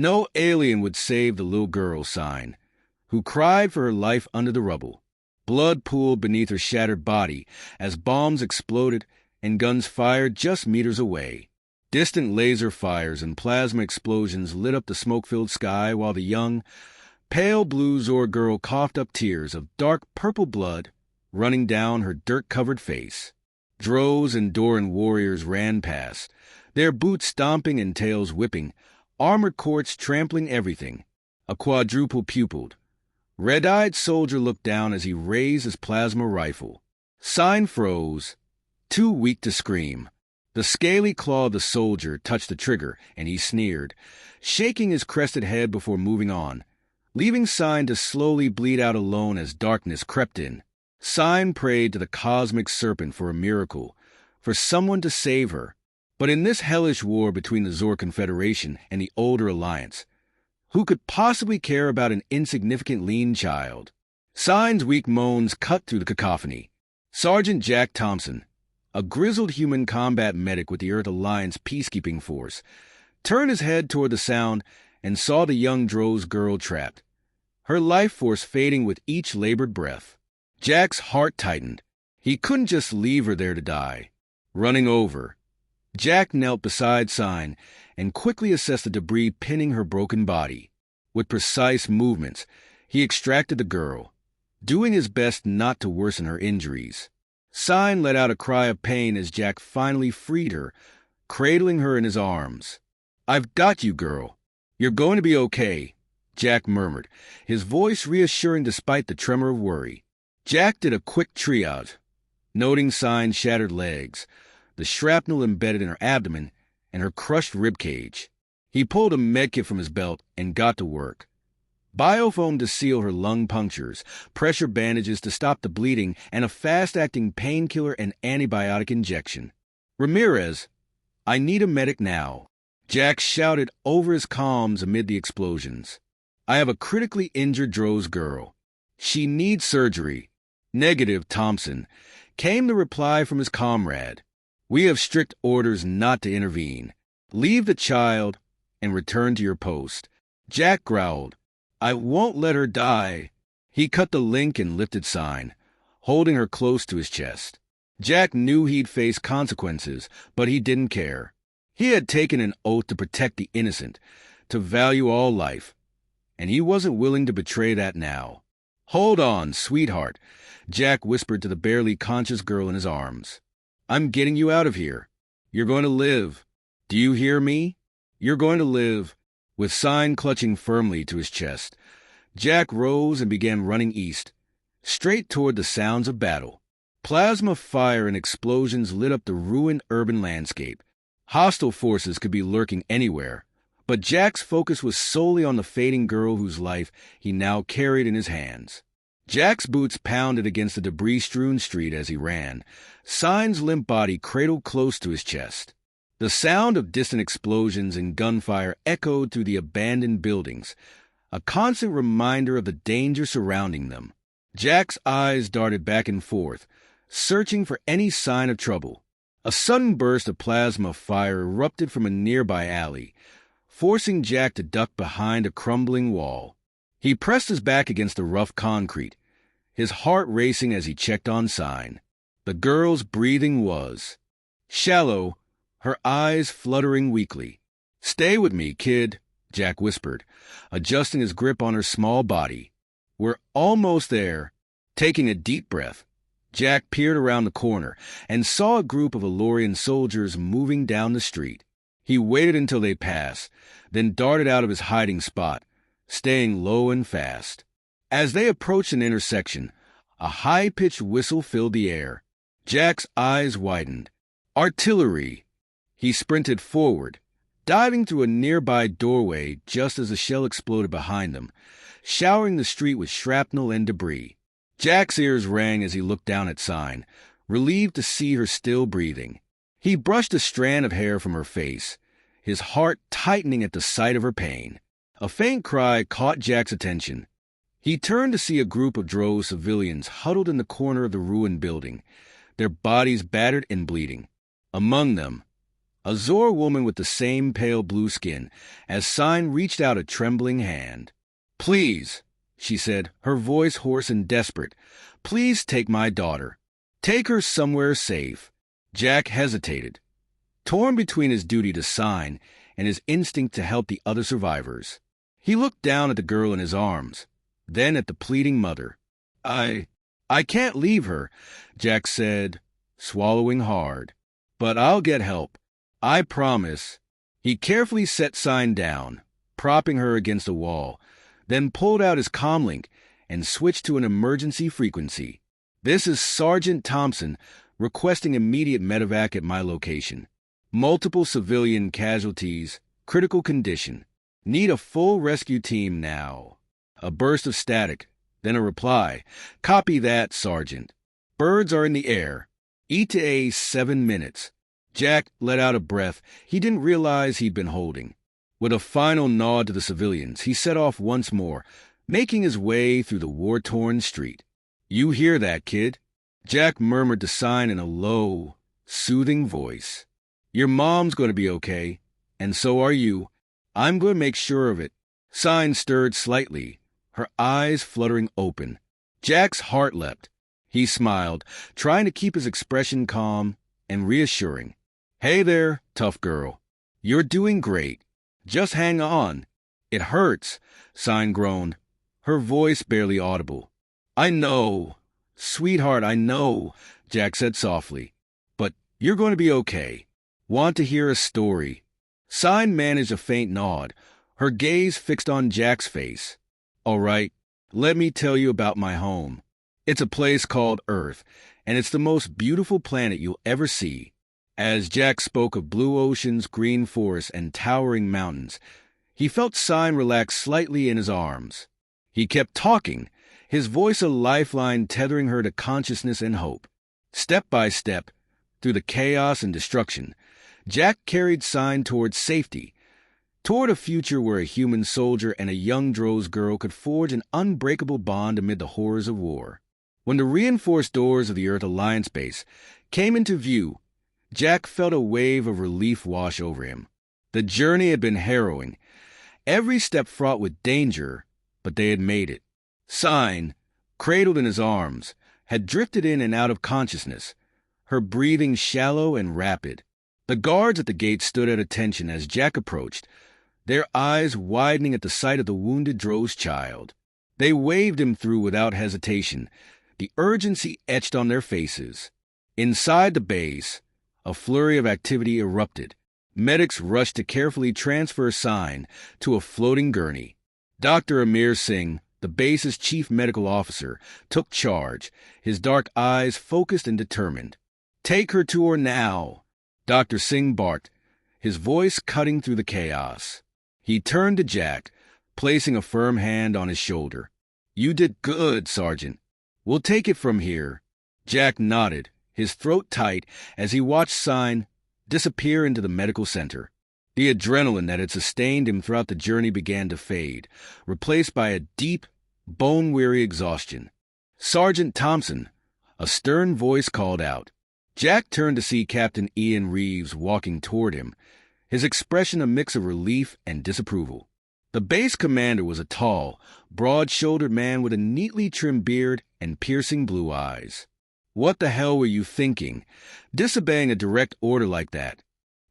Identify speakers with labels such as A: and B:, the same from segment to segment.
A: No alien would save the little girl, Sign, who cried for her life under the rubble. Blood pooled beneath her shattered body as bombs exploded and guns fired just meters away. Distant laser fires and plasma explosions lit up the smoke-filled sky while the young, pale blue Zor girl coughed up tears of dark purple blood running down her dirt-covered face. Drows and Doran warriors ran past, their boots stomping and tails whipping, armored courts trampling everything. A quadruple-pupiled, red-eyed soldier looked down as he raised his plasma rifle. Sign froze, too weak to scream. The scaly claw of the soldier touched the trigger, and he sneered, shaking his crested head before moving on, leaving Sign to slowly bleed out alone as darkness crept in. Sign prayed to the cosmic serpent for a miracle, for someone to save her. But in this hellish war between the Zor Confederation and the Older Alliance, who could possibly care about an insignificant lean child? Sign's weak moans cut through the cacophony. Sergeant Jack Thompson, a grizzled human combat medic with the Earth Alliance peacekeeping force, turned his head toward the sound and saw the young Dro's girl trapped, her life force fading with each labored breath. Jack's heart tightened. He couldn't just leave her there to die. Running over, Jack knelt beside Sign and quickly assessed the debris pinning her broken body. With precise movements, he extracted the girl, doing his best not to worsen her injuries. Sign let out a cry of pain as Jack finally freed her, cradling her in his arms. "I've got you, girl. You're going to be okay," Jack murmured, his voice reassuring despite the tremor of worry. Jack did a quick triage, noting Sign's shattered legs, the shrapnel embedded in her abdomen, and her crushed ribcage. He pulled a medkit from his belt and got to work. Biofoam to seal her lung punctures, pressure bandages to stop the bleeding, and a fast-acting painkiller and antibiotic injection. "Ramirez, I need a medic now," Jack shouted over his comms amid the explosions. "I have a critically injured Dro's girl. She needs surgery." "Negative, Thompson," came the reply from his comrade. "We have strict orders not to intervene. Leave the child and return to your post." Jack growled, "I won't let her die." He cut the link and lifted Sign, holding her close to his chest. Jack knew he'd face consequences, but he didn't care. He had taken an oath to protect the innocent, to value all life, and he wasn't willing to betray that now. "Hold on, sweetheart," Jack whispered to the barely conscious girl in his arms. "I'm getting you out of here. You're going to live. Do you hear me? You're going to live." With Sign clutching firmly to his chest, Jack rose and began running east, straight toward the sounds of battle. Plasma fire and explosions lit up the ruined urban landscape. Hostile forces could be lurking anywhere, but Jack's focus was solely on the fading girl whose life he now carried in his hands. Jack's boots pounded against the debris-strewn street as he ran, Sign's limp body cradled close to his chest. The sound of distant explosions and gunfire echoed through the abandoned buildings, a constant reminder of the danger surrounding them. Jack's eyes darted back and forth, searching for any sign of trouble. A sudden burst of plasma fire erupted from a nearby alley, forcing Jack to duck behind a crumbling wall. He pressed his back against the rough concrete, his heart racing as he checked on Sign. The girl's breathing was shallow, her eyes fluttering weakly. "Stay with me, kid," Jack whispered, adjusting his grip on her small body. "We're almost there." Taking a deep breath, Jack peered around the corner and saw a group of Elorian soldiers moving down the street. He waited until they passed, then darted out of his hiding spot, staying low and fast. As they approached an intersection, a high-pitched whistle filled the air. Jack's eyes widened. Artillery! He sprinted forward, diving through a nearby doorway just as a shell exploded behind them, showering the street with shrapnel and debris. Jack's ears rang as he looked down at Sign, relieved to see her still breathing. He brushed a strand of hair from her face, his heart tightening at the sight of her pain. A faint cry caught Jack's attention. He turned to see a group of Dro civilians huddled in the corner of the ruined building, their bodies battered and bleeding. Among them, a Zor woman with the same pale blue skin, as Sign reached out a trembling hand. "Please," she said, her voice hoarse and desperate, "please take my daughter. Take her somewhere safe." Jack hesitated, torn between his duty to Sign and his instinct to help the other survivors. He looked down at the girl in his arms, then at the pleading mother. I can't leave her," Jack said, swallowing hard. "But I'll get help. I promise." He carefully set Sign down, propping her against a wall, then pulled out his comlink and switched to an emergency frequency. "This is Sergeant Thompson, requesting immediate medevac at my location. Multiple civilian casualties, critical condition. Need a full rescue team now." A burst of static, then a reply. "Copy that, Sergeant. Birds are in the air. ETA 7 minutes. Jack let out a breath he didn't realize he'd been holding. With a final nod to the civilians, he set off once more, making his way through the war-torn street. "You hear that, kid?" Jack murmured to Sign in a low, soothing voice. "Your mom's going to be okay, and so are you. I'm going to make sure of it." Sign stirred slightly, her eyes fluttering open. Jack's heart leapt. He smiled, trying to keep his expression calm and reassuring. "Hey there, tough girl. You're doing great. Just hang on." "It hurts," Sign groaned, her voice barely audible. "I know. Sweetheart, I know," Jack said softly. "But you're going to be okay. Want to hear a story?" Sign managed a faint nod, her gaze fixed on Jack's face. "All right, let me tell you about my home. It's a place called Earth, and it's the most beautiful planet you'll ever see." As Jack spoke of blue oceans, green forests, and towering mountains, he felt Sign relax slightly in his arms. He kept talking, his voice a lifeline tethering her to consciousness and hope. Step by step, through the chaos and destruction, Jack carried Sign towards safety, toward a future where a human soldier and a young Droz girl could forge an unbreakable bond amid the horrors of war. When the reinforced doors of the Earth Alliance base came into view, Jack felt a wave of relief wash over him. The journey had been harrowing, every step fraught with danger, but they had made it. Sign, cradled in his arms, had drifted in and out of consciousness, her breathing shallow and rapid. The guards at the gate stood at attention as Jack approached, their eyes widening at the sight of the wounded Droz child. They waved him through without hesitation, the urgency etched on their faces. Inside the base, a flurry of activity erupted. Medics rushed to carefully transfer Sign to a floating gurney. Dr. Amir Singh, the base's chief medical officer, took charge, his dark eyes focused and determined. "Take her to her now," Dr. Singh barked, his voice cutting through the chaos. He turned to Jack, placing a firm hand on his shoulder. "You did good, Sergeant. We'll take it from here." Jack nodded, his throat tight, as he watched Sign disappear into the medical center. The adrenaline that had sustained him throughout the journey began to fade, replaced by a deep, bone-weary exhaustion. "Sergeant Thompson," a stern voice called out. Jack turned to see Captain Ian Reeves walking toward him, his expression a mix of relief and disapproval. The base commander was a tall, broad-shouldered man with a neatly trimmed beard and piercing blue eyes. "What the hell were you thinking, disobeying a direct order like that?"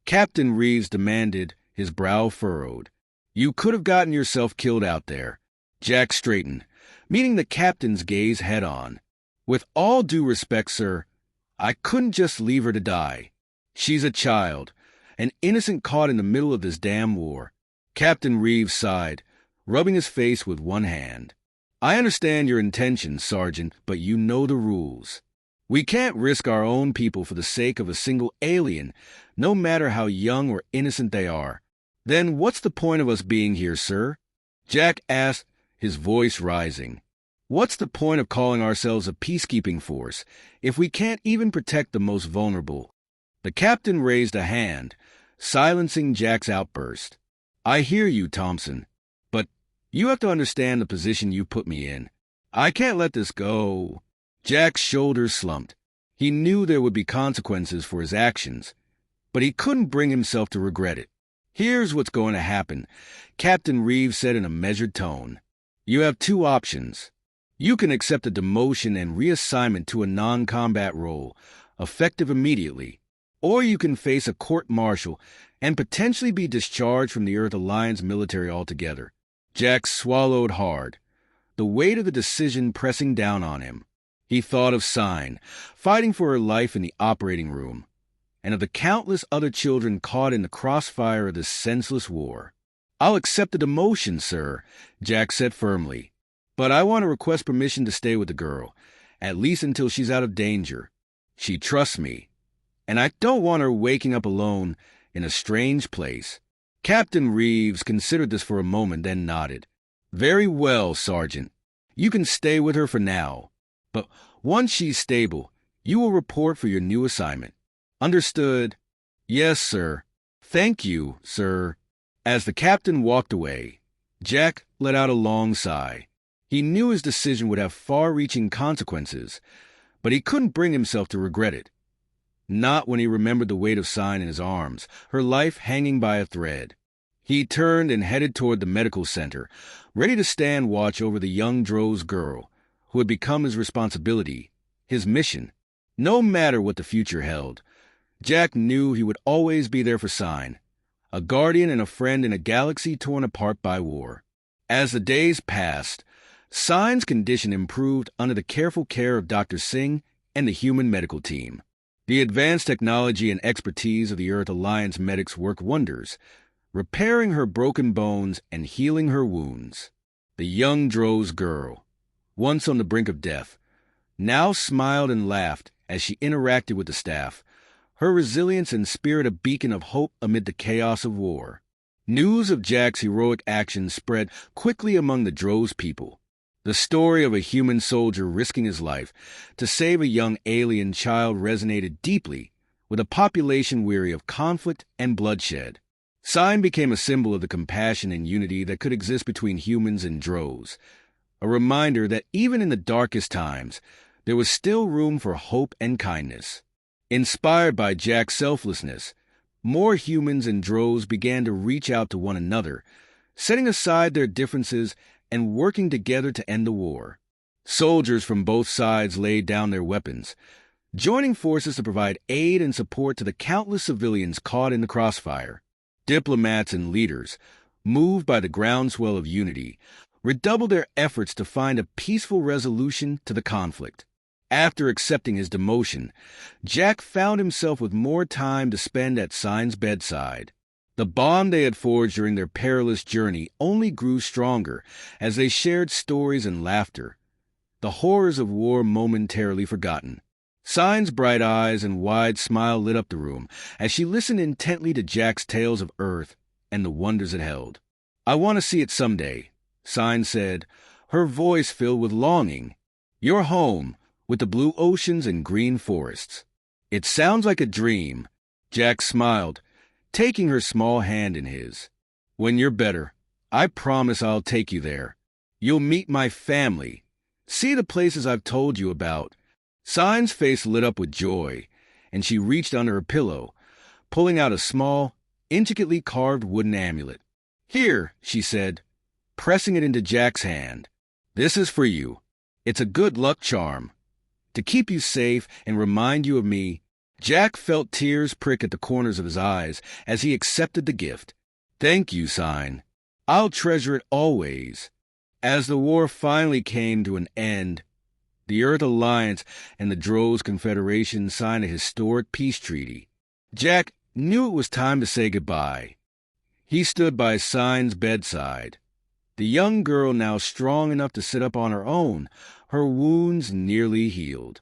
A: Captain Reeves demanded, his brow furrowed. "You could have gotten yourself killed out there." Jack straightened, meeting the captain's gaze head-on. "With all due respect, sir, I couldn't just leave her to die. She's a child, an innocent caught in the middle of this damn war." Captain Reeves sighed, rubbing his face with one hand. "I understand your intentions, Sergeant, but you know the rules. We can't risk our own people for the sake of a single alien, no matter how young or innocent they are." "Then what's the point of us being here, sir?" Jack asked, his voice rising. "What's the point of calling ourselves a peacekeeping force if we can't even protect the most vulnerable?" The captain raised a hand, silencing Jack's outburst. "I hear you, Thompson, but you have to understand the position you put me in. I can't let this go." Jack's shoulders slumped. He knew there would be consequences for his actions, but he couldn't bring himself to regret it. "Here's what's going to happen," Captain Reeves said in a measured tone. "You have two options. You can accept a demotion and reassignment to a non-combat role, effective immediately, or you can face a court-martial and potentially be discharged from the Earth Alliance military altogether." Jack swallowed hard, the weight of the decision pressing down on him. He thought of Sign, fighting for her life in the operating room, and of the countless other children caught in the crossfire of this senseless war. "I'll accept the demotion, sir," Jack said firmly, "but I want to request permission to stay with the girl, at least until she's out of danger. She trusts me, and I don't want her waking up alone in a strange place." Captain Reeves considered this for a moment, then nodded. "Very well, Sergeant. You can stay with her for now, but once she's stable, you will report for your new assignment." "Understood." "Yes, sir." "Thank you, sir." As the captain walked away, Jack let out a long sigh. He knew his decision would have far-reaching consequences, but he couldn't bring himself to regret it. Not when he remembered the weight of Sign in his arms, her life hanging by a thread. He turned and headed toward the medical center, ready to stand watch over the young Droz girl, who had become his responsibility, his mission. No matter what the future held, Jack knew he would always be there for Sign, a guardian and a friend in a galaxy torn apart by war. As the days passed, Sign's condition improved under the careful care of Dr. Singh and the human medical team. The advanced technology and expertise of the Earth Alliance medics worked wonders, repairing her broken bones and healing her wounds. The young Droz girl, once on the brink of death, now smiled and laughed as she interacted with the staff, her resilience and spirit a beacon of hope amid the chaos of war. News of Jack's heroic actions spread quickly among the Droz people. The story of a human soldier risking his life to save a young alien child resonated deeply with a population weary of conflict and bloodshed. Sign became a symbol of the compassion and unity that could exist between humans and Droz, a reminder that even in the darkest times, there was still room for hope and kindness. Inspired by Jack's selflessness, more humans and Droz began to reach out to one another, setting aside their differences and working together to end the war. Soldiers from both sides laid down their weapons, joining forces to provide aid and support to the countless civilians caught in the crossfire. Diplomats and leaders, moved by the groundswell of unity, redoubled their efforts to find a peaceful resolution to the conflict. After accepting his demotion, Jack found himself with more time to spend at Sign's bedside. The bond they had forged during their perilous journey only grew stronger as they shared stories and laughter, the horrors of war momentarily forgotten. Sign's bright eyes and wide smile lit up the room as she listened intently to Jack's tales of Earth and the wonders it held. "I want to see it someday," Sign said, her voice filled with longing. "Your home, with the blue oceans and green forests." "It sounds like a dream," Jack smiled, taking her small hand in his. "When you're better, I promise I'll take you there. You'll meet my family, see the places I've told you about." Sign's face lit up with joy, and she reached under her pillow, pulling out a small, intricately carved wooden amulet. "Here," she said, pressing it into Jack's hand. "This is for you. It's a good luck charm. To keep you safe and remind you of me." Jack felt tears prick at the corners of his eyes as he accepted the gift. "Thank you, Sign. I'll treasure it always." As the war finally came to an end, the Earth Alliance and the Droz Confederation signed a historic peace treaty. Jack knew it was time to say goodbye. He stood by Sign's bedside, the young girl now strong enough to sit up on her own, her wounds nearly healed.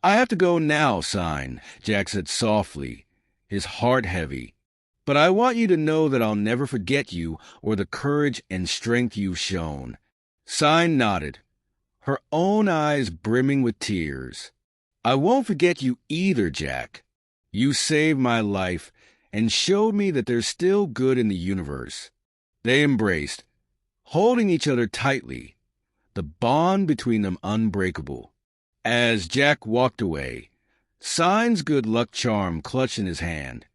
A: "I have to go now, Sign," Jack said softly, his heart heavy. "But I want you to know that I'll never forget you or the courage and strength you've shown." Sign nodded, her own eyes brimming with tears. "I won't forget you either, Jack. You saved my life and showed me that there's still good in the universe." They embraced, holding each other tightly, the bond between them unbreakable. As Jack walked away, Sign's good luck charm clutched in his hand,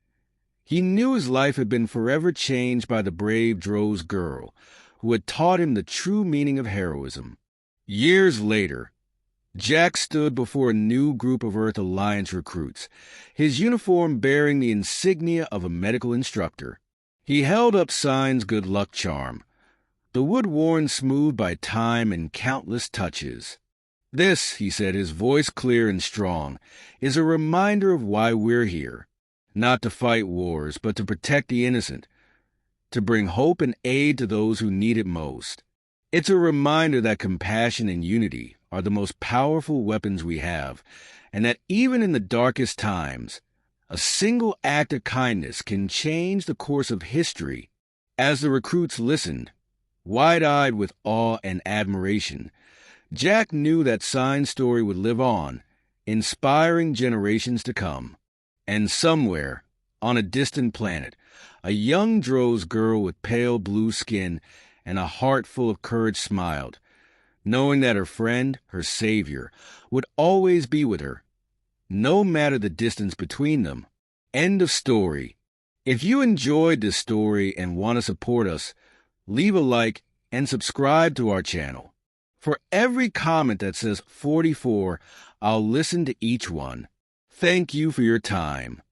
A: He knew his life had been forever changed by the brave Dro's girl, who had taught him the true meaning of heroism. Years later, Jack stood before a new group of Earth Alliance recruits, his uniform bearing the insignia of a medical instructor. He held up Sign's good luck charm, the wood worn smooth by time and countless touches. "This," he said, his voice clear and strong, "is a reminder of why we're here. Not to fight wars, but to protect the innocent, to bring hope and aid to those who need it most. It's a reminder that compassion and unity are the most powerful weapons we have, and that even in the darkest times, a single act of kindness can change the course of history." As the recruits listened, wide-eyed with awe and admiration, Jack knew that Sign's story would live on, inspiring generations to come. And somewhere, on a distant planet, a young Dro's girl with pale blue skin and a heart full of courage smiled, knowing that her friend, her savior, would always be with her, no matter the distance between them. End of story. If you enjoyed this story and want to support us, leave a like and subscribe to our channel. For every comment that says 44, I'll listen to each one. Thank you for your time.